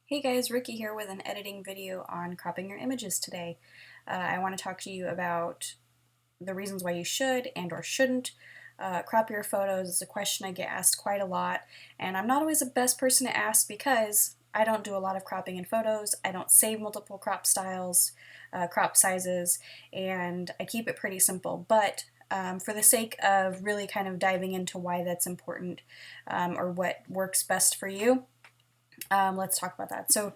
Hey guys, Ricky here with an editing video on cropping your images today. I want to talk to you about the reasons why you should and or shouldn't crop your photos. It's a question I get asked quite a lot, and I'm not always the best person to ask because I don't do a lot of cropping in photos. I don't save multiple crop styles, crop sizes, and I keep it pretty simple. But for the sake of really kind of diving into why that's important or what works best for you, let's talk about that. So,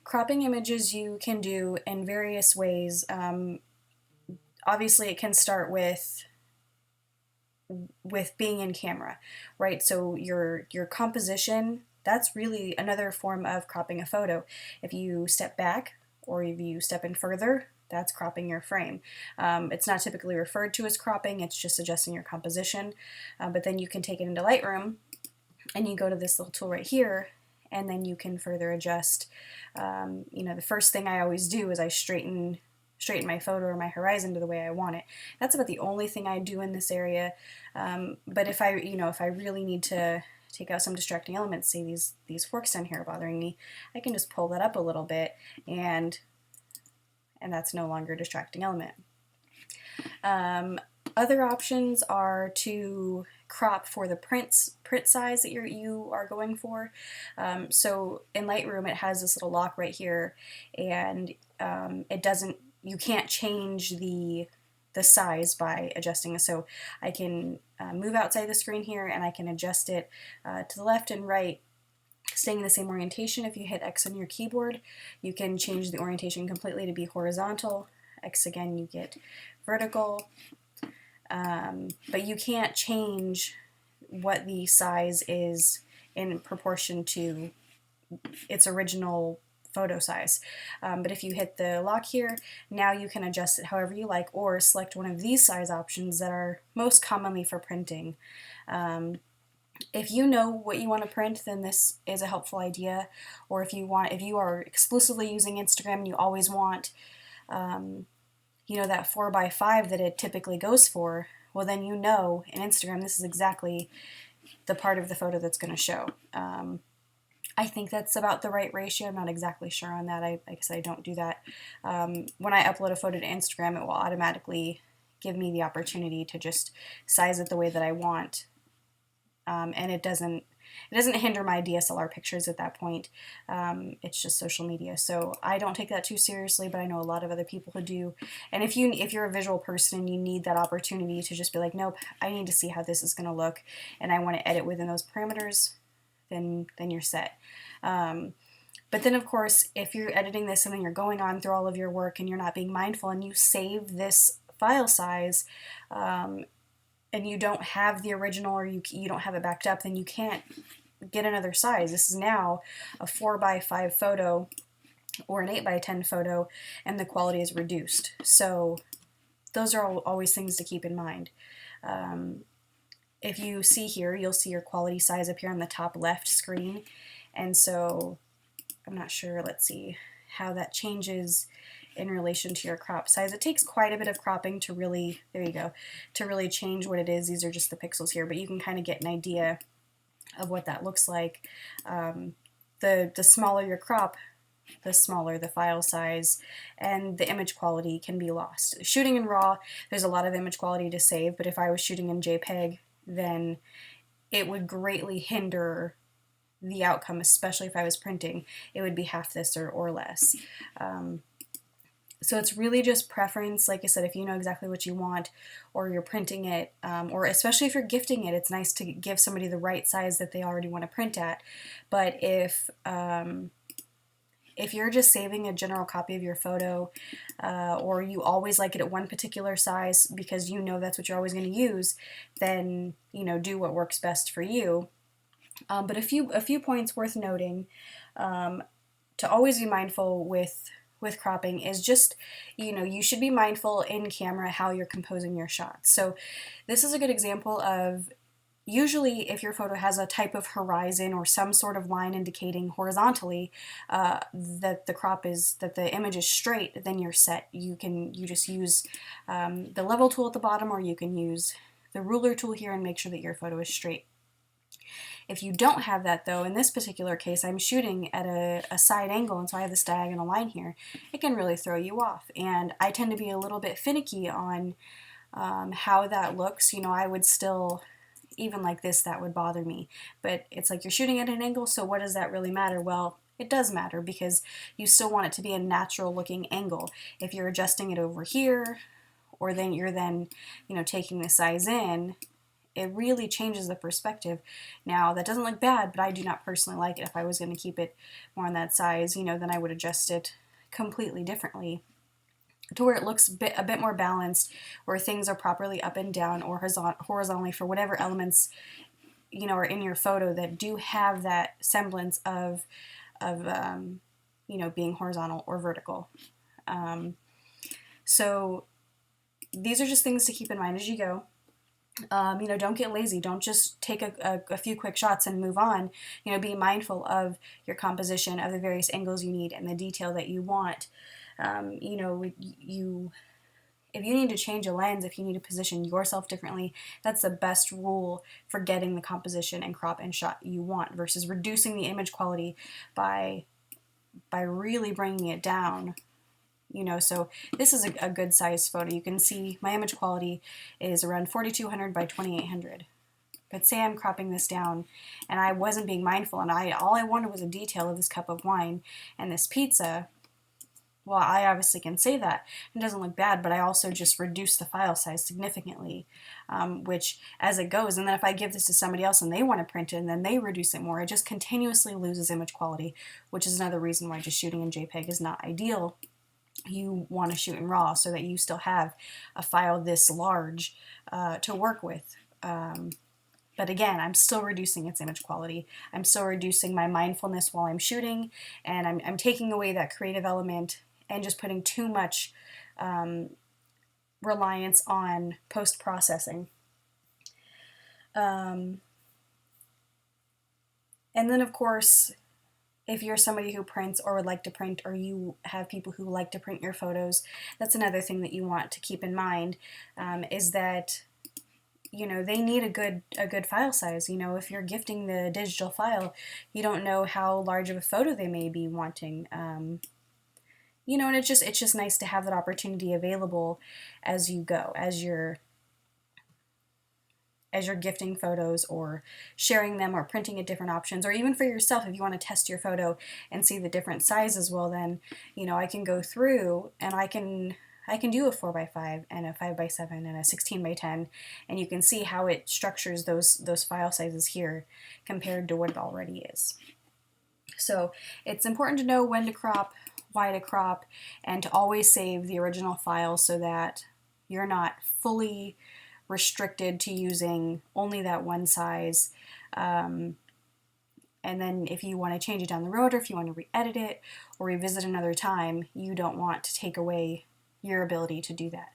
cropping images you can do in various ways. Obviously, it can start with being in camera, right? So your composition, that's really another form of cropping a photo. If you step back or if you step in further, that's cropping your frame. It's not typically referred to as cropping, it's just adjusting your composition. But then you can take it into Lightroom and you go to this little tool right here, and then you can further adjust. The first thing I always do is I straighten my photo or my horizon to the way I want it. That's about the only thing I do in this area. But if I really need to take out some distracting elements, say these forks down here are bothering me, I can just pull that up a little bit, and that's no longer a distracting element. Other options are to crop for the print size that you are going for. So in Lightroom, it has this little lock right here, and you can't change the size by adjusting it. So I can move outside the screen here, and I can adjust it to the left and right, staying in the same orientation. If you hit X on your keyboard, you can change the orientation completely to be horizontal. X again, you get vertical. But you can't change what the size is in proportion to its original photo size. But if you hit the lock here, now you can adjust it however you like, or select one of these size options that are most commonly for printing. If you know what you want to print, then this is a helpful idea. Or if you are exclusively using Instagram and you always want that 4x5 that it typically goes for, well then in Instagram this is exactly the part of the photo that's going to show. I think that's about the right ratio. I'm not exactly sure on that. Like I said, I don't do that. When I upload a photo to Instagram, it will automatically give me the opportunity to just size it the way that I want, and it doesn't hinder my DSLR pictures at that point. It's just social media, so I don't take that too seriously, but I know a lot of other people who do. And if you're a visual person and you need that opportunity to just be like, nope, I need to see how this is going to look, and I want to edit within those parameters, then you're set. But then, of course, if you're editing this and then you're going on through all of your work and you're not being mindful and you save this file size, and you don't have the original, or you don't have it backed up, then you can't get another size. This is now a 4x5 photo or an 8x10 photo, and the quality is reduced. So those are always things to keep in mind. If you see here, you'll see your quality size up here on the top left screen, and so I'm not sure, let's see how that changes in relation to your crop size. It takes quite a bit of cropping to really, there you go, to really change what it is. These are just the pixels here, but you can kind of get an idea of what that looks like. The smaller your crop, the smaller the file size, and the image quality can be lost. Shooting in RAW, there's a lot of image quality to save, but if I was shooting in JPEG, then it would greatly hinder the outcome, especially if I was printing. It would be half this or less. So it's really just preference. Like I said, if you know exactly what you want, or you're printing it, or especially if you're gifting it, it's nice to give somebody the right size that they already want to print at. But if you're just saving a general copy of your photo, or you always like it at one particular size because you know that's what you're always going to use, then do what works best for you. But a few points worth noting to always be mindful with cropping is just, you should be mindful in camera how you're composing your shots. So this is a good example of, usually if your photo has a type of horizon or some sort of line indicating horizontally that the image is straight, then you're set. You just use the level tool at the bottom, or you can use the ruler tool here and make sure that your photo is straight. If you don't have that though, in this particular case, I'm shooting at a side angle, and so I have this diagonal line here, it can really throw you off. And I tend to be a little bit finicky on how that looks. You know, I would still, even like this, that would bother me. But it's like you're shooting at an angle, so what does that really matter? Well, it does matter because you still want it to be a natural looking angle. If you're adjusting it over here, or then you're you know, taking the size in, it really changes the perspective. Now, that doesn't look bad, but I do not personally like it. If I was going to keep it more on that size, you know, then I would adjust it completely differently to where it looks a bit more balanced, where things are properly up and down or horizontally for whatever elements, you know, are in your photo that do have that semblance of you know, being horizontal or vertical. So these are just things to keep in mind as you go. You know, don't get lazy. Don't just take a few quick shots and move on. You know, be mindful of your composition, of the various angles you need, and the detail that you want. You know, if you need to change a lens, if you need to position yourself differently, that's the best rule for getting the composition and crop and shot you want, versus reducing the image quality by really bringing it down. You know, so this is a good size photo. You can see my image quality is around 4200 by 2800. But say I'm cropping this down and I wasn't being mindful, and all I wanted was a detail of this cup of wine and this pizza. Well, I obviously can say that. It doesn't look bad, but I also just reduce the file size significantly, which as it goes, and then if I give this to somebody else and they want to print it and then they reduce it more, it just continuously loses image quality, which is another reason why just shooting in JPEG is not ideal. You want to shoot in RAW so that you still have a file this large to work with. But again, I'm still reducing its image quality. I'm still reducing my mindfulness while I'm shooting, and I'm taking away that creative element and just putting too much reliance on post-processing. And then, of course, if you're somebody who prints or would like to print, or you have people who like to print your photos, that's another thing that you want to keep in mind, is that, you know, they need a good file size. You know, if you're gifting the digital file, you don't know how large of a photo they may be wanting. You know, and it's just nice to have that opportunity available as you go, as you're gifting photos or sharing them or printing at different options, or even for yourself, if you want to test your photo and see the different sizes. Well, then, you know, I can go through and I can do a 4x5 and a 5x7 and a 16x10, and you can see how it structures those file sizes here compared to what it already is. So it's important to know when to crop, why to crop, and to always save the original file so that you're not fully restricted to using only that one size. And then if you want to change it down the road, or if you want to re-edit it or revisit another time, you don't want to take away your ability to do that.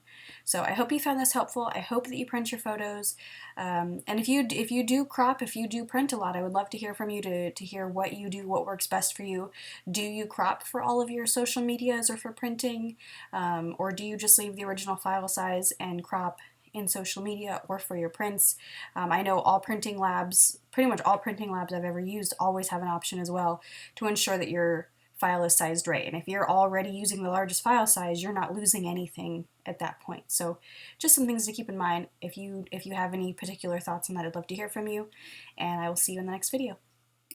So I hope you found this helpful. I hope that you print your photos. And if you do crop, if you do print a lot, I would love to hear from you, to hear what you do, what works best for you. Do you crop for all of your social medias or for printing? Or do you just leave the original file size and crop in social media or for your prints? I know all printing labs, pretty much all printing labs I've ever used, always have an option as well to ensure that your file is sized right. And if you're already using the largest file size, you're not losing anything at that point. So just some things to keep in mind. If you have any particular thoughts on that, I'd love to hear from you, and I will see you in the next video.